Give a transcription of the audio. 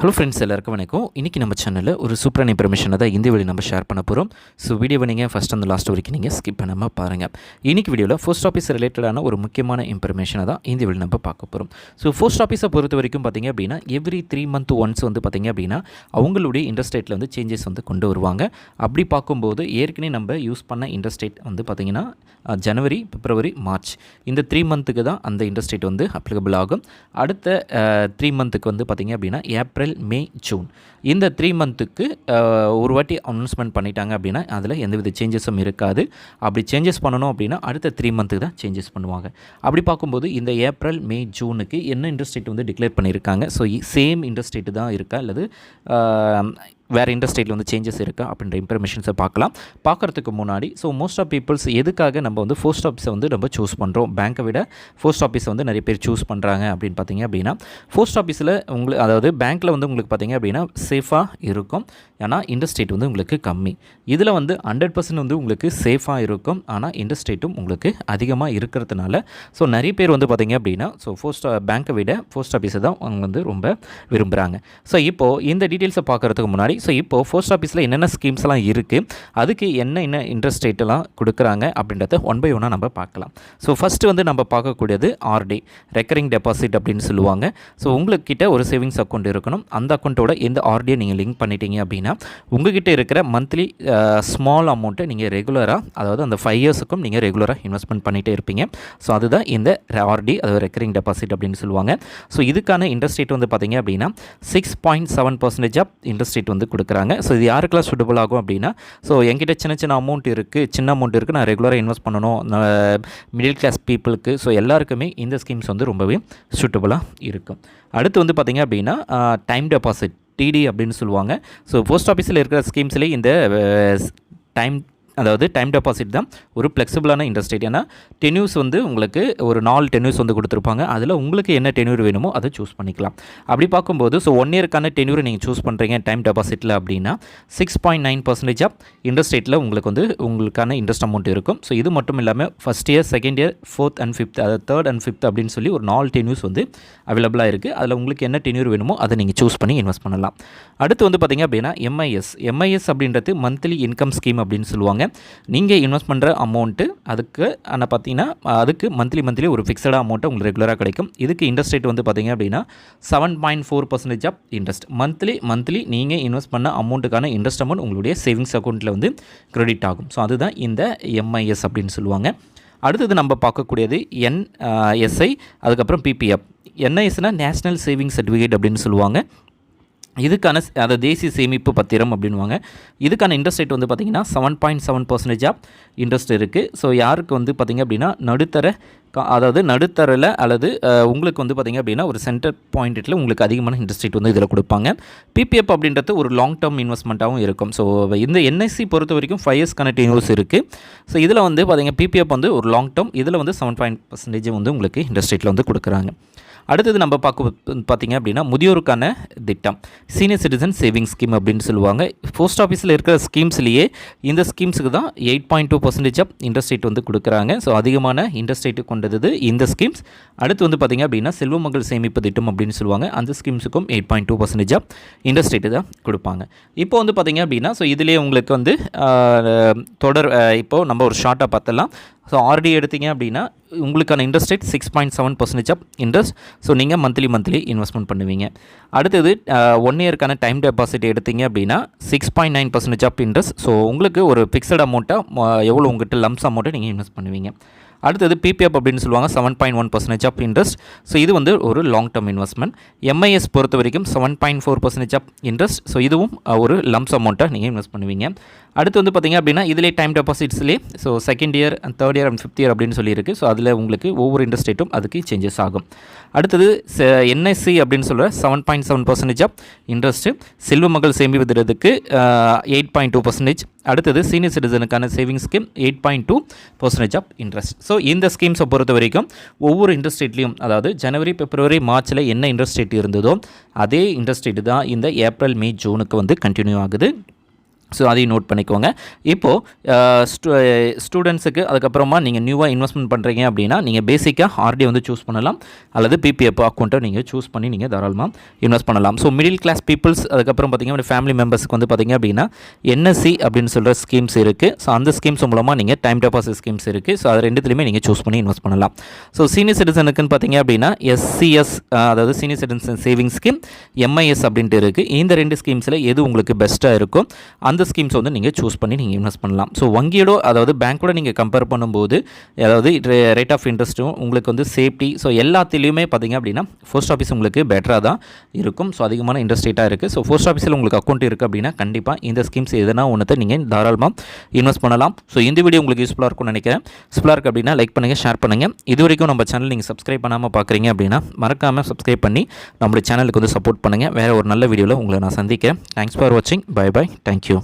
Hello friends, எல்லாருக்கும் வணக்கம். இன்றைக்கி நம்ம சேனலில் ஒரு சூப்பரான இன்ஃபர்மேஷனை தான் இந்த வீடியோ நம்ம ஷேர் பண்ண போகிறோம். ஸோ வீடியோவை நீங்கள் ஃபஸ்ட் அந்த லாஸ்ட் வரைக்கும் நீங்கள் ஸ்கிப் பண்ணாமல் பாருங்கள். இன்றைக்கி வீடியோவில் போஸ்ட் ஆஃபீஸ் ரிலேட்டடான ஒரு முக்கியமான இன்ஃபர்மேஷனை தான் இந்த வீடியோ நம்ம பார்க்க போகிறோம். ஸோ போஸ்ட் ஆஃபீஸை பொறுத்த வரைக்கும் பார்த்திங்க அப்படின்னா எவ்ரி 3 months ஒன்ஸ் வந்து பார்த்திங்க அப்படின்னா அவங்களுடைய இன்ட்ரெஸ்ட் ரேட்டில் வந்து சேஞ்சஸ் வந்து கொண்டு வருவாங்க. அப்படி பார்க்கும்போது ஏற்கனவே நம்ம யூஸ் பண்ண இன்ட்ரெஸ்ட் ரேட் வந்து பார்த்திங்கன்னா ஜனவரி, பிப்ரவரி, மார்ச் இந்த 3 months தான் அந்த இன்ட்ரெஸ்ட் ரேட் வந்து அப்ளிகபிள் ஆகும். அடுத்த 3 months வந்து பார்த்திங்க அப்படின்னா ஏப்ரல், மே, ஜூன் இந்த 3 months ஒரு வாட்டி அனௌன்ஸ்மெண்ட் பண்ணிட்டாங்க அப்படின்னா அதில் எந்தவித சேஞ்சஸும் இருக்காது. அப்படி சேஞ்சஸ் பண்ணணும் அப்படின்னா அடுத்த 3 months தான் சேஞ்சஸ் பண்ணுவாங்க. அப்படி பார்க்கும்போது இந்த ஏப்ரல், மே, ஜூனுக்கு என்ன இன்ட்ரெஸ்ட் ரேட் வந்து டிக்ளேர் பண்ணியிருக்காங்க. ஸோ சேம் இன்ட்ரெஸ்ட் ரேட்டு தான் இருக்கா அல்லது வேறு இன்ட்ரெஸ்ட் ரேட்டில் வந்து சேஞ்சஸ் இருக்கா அப்படின்ற இன்ஃபர்மேஷன்ஸை பார்க்குறதுக்கு முன்னாடி மோஸ்ட் ஆஃப் பீப்புள்ஸ் எதுக்காக நம்ம வந்து போஸ்ட் ஆஃபீஸை வந்து நம்ம சூஸ் பண்ணுறோம், பேங்க்கை விட போஸ்ட் ஆஃபீஸை வந்து நிறைய பேர் சூஸ் பண்ணுறாங்க அப்படின்னு பார்த்தீங்க அப்படின்னா போஸ்ட் ஆஃபீஸில் உங்களுக்கு அதாவது பேங்க்கில் வந்து உங்களுக்கு பார்த்தீங்க அப்படின்னா சேஃபாக இருக்கும். ஏன்னா இன்ட்ரெஸ்ட் ரேட் வந்து உங்களுக்கு கம்மி. இதில் வந்து 100% வந்து உங்களுக்கு சேஃபாக இருக்கும். ஆனால் இன்ட்ரெஸ்ட் ரேட்டும் உங்களுக்கு அதிகமாக இருக்கிறதுனால நிறைய பேர் வந்து பார்த்திங்க அப்படின்னா பேங்க்கை விட போஸ்ட் ஆஃபீஸை தான் அவங்க வந்து ரொம்ப விரும்புகிறாங்க. இப்போது இந்த டீட்டெயில்ஸை பார்க்குறதுக்கு முன்னாடி இப்போது போஸ்ட் ஆஃபீஸில் என்னென்ன ஸ்கீம்ஸ்லாம் இருக்குது, அதுக்கு என்ன இன்ட்ரெஸ்ட் ரேட்டெல்லாம் கொடுக்குறாங்க அப்படின்றத ஒன் பை ஒன்னாக நம்ம பார்க்கலாம். ஃபஸ்ட்டு வந்து நம்ம பார்க்கக்கூடியது ஆர்டி, ரெக்கரிங் டெபாசிட் அப்படின்னு சொல்லுவாங்க. உங்கள்கிட்ட ஒரு சேவிங்ஸ் அக்கௌண்ட் இருக்கணும். அந்த அக்கௌண்ட்டோட எந்த ஆர்டியை நீங்கள் லிங்க் பண்ணிட்டீங்க அப்படின்னா உங்கள்கிட்ட இருக்கிற மந்த்லி ஸ்மால் அமௌண்ட்டை நீங்கள் ரெகுலராக, அதாவது அந்த 5 yearsக்கும் நீங்கள் ரெகுலராக இன்வெஸ்ட்மெண்ட் பண்ணிகிட்டே இருப்பீங்க. அதுதான் இந்த ஆர்டி, அதாவது ரெக்கரிங் டெபாசிட் அப்படின்னு சொல்லுவாங்க. இதுக்கான இன்ட்ரெஸ்ட் ரேட் வந்து பார்த்திங்க அப்படின்னா 6.7% ஆஃப் இன்ட்ரெஸ்ட் ரேட் வந்து கொடுக்குறாங்க. இது யாருக்கெல்லாம் சூட்டபுள் ஆகும் அப்படின்னா என்கிட்ட சின்ன அமௌண்ட் இருக்குது, நான் ரெகுலராக இன்வெஸ்ட் பண்ணணும், மிடில் கிளாஸ் பீப்புளுக்கு, எல்லாருக்குமே இந்த ஸ்கீம்ஸ் வந்து ரொம்பவே சூட்டபுளாக இருக்கும். அடுத்து வந்து பார்த்திங்க அப்படின்னா டைம் டெபாசிட், டிடி அப்படின்னு சொல்லுவாங்க. போஸ்ட் ஆஃபீஸில் இருக்கிற ஸ்கீம்ஸ்லேயே இந்த டைம் டெபாசிட் தான் ஒரு ஃப்ளெக்சிபிளான இன்ட்ரெஸ்ட் ரேட். ஏன்னா டென்யூர்ஸ் வந்து உங்களுக்கு ஒரு 4 டென்யூர்ஸ் வந்து கொடுத்துருப்பாங்க. அதில் உங்களுக்கு என்ன டென்யூர் வேணுமோ அதை சூஸ் பண்ணிக்கலாம். அப்படி பார்க்கும்போது 1 yearக்கான டென்யூரை நீங்கள் சூஸ் பண்ணுறீங்க டைம் டெபாசிட்டில் அப்படின்னா 6.9% ஆஃப் இன்ட்ரெஸ்ட் ரேட்டில் உங்களுக்கான இன்ட்ரெஸ்ட் அமௌண்ட் இருக்கும். இது மட்டும் இல்லாமல் first year, second year, 4th and 5th, அதாவது 3rd and 5th அப்படின்னு சொல்லி ஒரு 4 டென்யூர்ஸ் வந்து அவைலபிளாக இருக்குது. அதில் உங்களுக்கு என்ன டென்யூர் வேணுமோ அதை நீங்கள் சூஸ் பண்ணி இன்வெஸ்ட் பண்ணலாம். அடுத்து வந்து பார்த்திங்க அப்படின்னா எம்ஐஎஸ் அப்படின்றது மந்த்லி இன்கம் ஸ்கீம் அப்படின்னு சொல்லுவாங்க. நீங்கள் இன்வெஸ்ட் பண்ணுற அமௌண்ட்டு அதுக்கு ஆனால் பார்த்தீங்கன்னா அதுக்கு மந்த்லி ஒரு ஃபிக்ஸடாக அமௌண்ட்டு உங்களுக்கு ரெகுலராக கிடைக்கும். இதுக்கு இன்ட்ரெஸ்ட் ரேட் வந்து பார்த்திங்க அப்படின்னா 7.4% ஆஃப் இன்ட்ரெஸ்ட். மந்த்லி நீங்கள் இன்வெஸ்ட் பண்ண அமௌண்ட்டுக்கான இன்ட்ரெஸ்ட் அமௌண்ட் உங்களுடைய சேவிங்ஸ் அக்கௌண்ட்டில் வந்து கிரெடிட் ஆகும். அதுதான் இந்த எம்ஐஎஸ் அப்படின்னு சொல்லுவாங்க. அடுத்தது நம்ம பார்க்கக்கூடியது என்எஸ்ஐ, அதுக்கப்புறம் பிபிஎஃப். என்ஐஎஸ்னால் நேஷ்னல் சேவிங்ஸ் சர்டிஃபிகேட் அப்படின்னு சொல்லுவாங்க. இதுக்கான அதை தேசிய சேமிப்பு பத்திரம் அப்படின்வாங்க. இதுக்கான இன்ட்ரெஸ்ட் ரேட் வந்து பார்த்திங்கன்னா 7.7% ஆஃப் இன்ட்ரெஸ்ட் இருக்குது. யாருக்கு வந்து பார்த்திங்க அப்படின்னா நடுத்தரில் அல்லது உங்களுக்கு வந்து பார்த்திங்க அப்படின்னா ஒரு சென்டர் பாயிண்ட்டில் உங்களுக்கு அதிகமான இன்ட்ரெஸ்ட் ரேட் வந்து இதில் கொடுப்பாங்க. பிபிஎஃப் அப்படின்றது ஒரு லாங் டேர்ம் இன்வெஸ்ட்மெண்ட்டாகவும் இருக்கும். இந்த என்எஸ்சி பொறுத்த வரைக்கும் 5 years இன்ட்ரெஸ்ட் இருக்குது. இதில் வந்து பார்த்திங்கன்னா பிபிஎஃப் வந்து ஒரு லாங் டேர்ம், இதில் வந்து 7% வந்து உங்களுக்கு இன்ட்ரெஸ்ட் ரேட்டில் வந்து கொடுக்குறாங்க. அடுத்தது நம்ம பார்த்திங்க அப்படின்னா முதியோருக்கான திட்டம், சீனியர் சிட்டிசன் சேவிங்ஸ் ஸ்கீம் அப்படின்னு சொல்லுவாங்க. போஸ்ட் ஆஃபீஸில் இருக்கிற ஸ்கீம்ஸ்லேயே இந்த ஸ்கீம்ஸுக்கு தான் 8.2% ஆஃப் இன்ட்ரெஸ்ட் ரேட் வந்து கொடுக்குறாங்க. அதிகமான இன்ட்ரெஸ்ட் ரேட்டு கொண்டது இந்த ஸ்கீம்ஸ். அடுத்து வந்து பார்த்திங்க அப்படின்னா செல்வமகள் சேமிப்பு திட்டம் அப்படின்னு சொல்லுவாங்க. அந்த ஸ்கீம்ஸுக்கும் 8.2% ஆஃப் இன்ட்ரெஸ்ட் ரேட்டு தான் கொடுப்பாங்க. இப்போ வந்து பார்த்திங்க அப்படின்னா இதிலே உங்களுக்கு வந்து இப்போது நம்ம ஒரு ஷார்ட்டாக பார்த்தலாம். ஆர்டி எடுத்திங்க அப்படின்னா உங்களுக்கான இன்ட்ரெஸ்ட் ரேட் 6.7% ஆஃப் இன்ட்ரெஸ்ட். நீங்கள் மந்த்லி இன்வெஸ்ட்மெண்ட் பண்ணுவீங்க. அடுத்தது 1 yearக்கான டைம் டெபாசிட் எடுத்திங்க அப்படின்னா 6.9% ஆஃப் இன்ட்ரெஸ்ட். உங்களுக்கு ஒரு ஃபிக்ஸட் அமௌண்ட்டாக எவ்வளோ உங்கள்கிட்ட லம்ஸ் அமௌண்ட்டை நீங்கள் இன்வெஸ்ட் பண்ணுவீங்க. அடுத்தது பிபிஎஃப் அப்படின்னு சொல்லுவாங்க, 7.1% ஆஃப் இன்ட்ரெஸ்ட். இது வந்து ஒரு லாங் டேர்ம் இன்வெஸ்ட்மெண்ட். எம்ஐஎஸ் பொறுத்த வரைக்கும் 7.4% ஆஃப் இன்ட்ரெஸ்ட். இதுவும் ஒரு லம்ஸ் அமௌண்ட்டாக நீங்கள் இன்வெஸ்ட் பண்ணுவீங்க. அடுத்து வந்து பார்த்திங்க அப்படின்னா இதிலே டைம் டெபாசிட்ஸ்லேயே second year, 3rd year and 5th year அப்படின்னு சொல்லியிருக்கு. அதில் உங்களுக்கு ஒவ்வொரு இன்ட்ரெஸ்ட் ரேட்டும் அதுக்கு சேஞ்சஸ் ஆகும். அடுத்தது என்எஸ்சி அப்படின்னு சொல்கிற 7.7% ஆஃப் இன்ட்ரெஸ்ட்டு. செல்வமகள் சேமிப்பதற்கு 8.2%. அடுத்தது சீனியர் சிட்டிசனுக்கான சேவிங்ஸ் ஸ்கீம் 8.2% ஆஃப் இன்ட்ரெஸ்ட். இந்த ஸ்கீம்ஸை பொறுத்த வரைக்கும் ஒவ்வொரு இன்ட்ரெஸ்ட் ரேட்லையும், அதாவது ஜனவரி, பிப்ரவரி, மார்ச்சில் என்ன இன்ட்ரெஸ்ட் ரேட் இருந்ததோ அதே இன்ட்ரெஸ்ட் ரேட்டு தான் இந்த ஏப்ரல், மே, ஜூனுக்கு வந்து கண்டினியூ ஆகுது. ஸோ அதையும் நோட் பண்ணிக்கோங்க. இப்போது ஸ்டூடெண்ட்ஸுக்கு அதுக்கப்புறமா நீங்கள் நியூவாக இன்வெஸ்ட்மெண்ட் பண்ணுறீங்க அப்படின்னா நீங்கள் பேசிக்காக ஆர்டி வந்து சூஸ் பண்ணலாம், அல்லது பிபிஎஃப் அக்கௌண்ட்டை நீங்கள் சூஸ் பண்ணி நீங்கள் தாராளமாக இன்வெஸ்ட் பண்ணலாம். ஸோ மிடில் கிளாஸ் பீப்புள்ஸ் அதுக்கப்புறம் பார்த்திங்கன்னா ஃபேமிலி மெம்பர்ஸ்க்கு வந்து பார்த்திங்க அப்படின்னா என்எஸ்சி அப்படின்னு சொல்கிற ஸ்கீம்ஸ் இருக்குது. ஸோ அந்த ஸ்கீம்ஸ் மூலமாக நீங்கள் டைம் டெபாசிட் ஸ்கீம்ஸ் இருக்குது. ஸோ அது ரெண்டுத்துலையுமே நீங்கள் சூஸ் பண்ணி இன்வெஸ்ட் பண்ணலாம். ஸோ சீனியர் சிட்டிசனுக்குன்னு பார்த்திங்க அப்படின்னா எஸ்சிஎஸ், அதாவது senior citizen saving scheme, MIS அப்படின்ட்டு இருக்குது. இந்த 2 ஸ்கீம்ஸில் எது உங்களுக்கு பெஸ்ட்டாக இருக்கும் அந்த ஸ்கீம்ஸ் வந்து நீங்கள் சூஸ் பண்ணி நீங்கள் இன்வெஸ்ட் பண்ணலாம். ஸோ வங்கியோட அதாவது பேங்க்கோட நீங்கள் கம்பேர் பண்ணும்போது அதாவது ரேட் ஆஃப் இன்ட்ரெஸ்ட்டும் உங்களுக்கு வந்து சேஃப்டி, ஸோ எல்லாத்துலேயுமே பார்த்திங்க அப்படின்னா போஸ்ட் ஆஃபீஸ் உங்களுக்கு பெட்டராக தான் இருக்கும். ஸோ அதிகமான இன்ட்ரெஸ்ட் ரேட்டாக இருக்குது. ஸோ போஸ்ட் ஆஃபீஸில் உங்களுக்கு அக்கௌண்ட் இருக்குது அப்படின்னா கண்டிப்பாக இந்த ஸ்கீம்ஸ் எதுனா ஒன்றத்தை நீங்கள் தாராளமாக இன்வெஸ்ட் பண்ணலாம். ஸோ இந்த வீடியோ உங்களுக்கு யூஸ்ஃபுல்லாக இருக்கும்னு நினைக்கிறேன். யூஸ்ஃபுல்லாக இருக்குது அப்படின்னா லைக் பண்ணுங்கள், ஷேர் பண்ணுங்கள். இது வரைக்கும் நம்ம சேனல் நீங்கள் சப்ஸ்கிரைப் பண்ணாமல் பார்க்குறீங்க அப்படின்னா மறக்காமல் சப்ஸ்கிரைப் பண்ணி நம்மளுடைய சேனலுக்கு வந்து சப்போர்ட் பண்ணுங்கள். வேறு ஒரு நல்ல வீடியோவில் உங்களை நான் சந்திக்கிறேன். தேங்க்ஸ் ஃபார் வாட்சிங். Bye bye. தேங்க்யூ.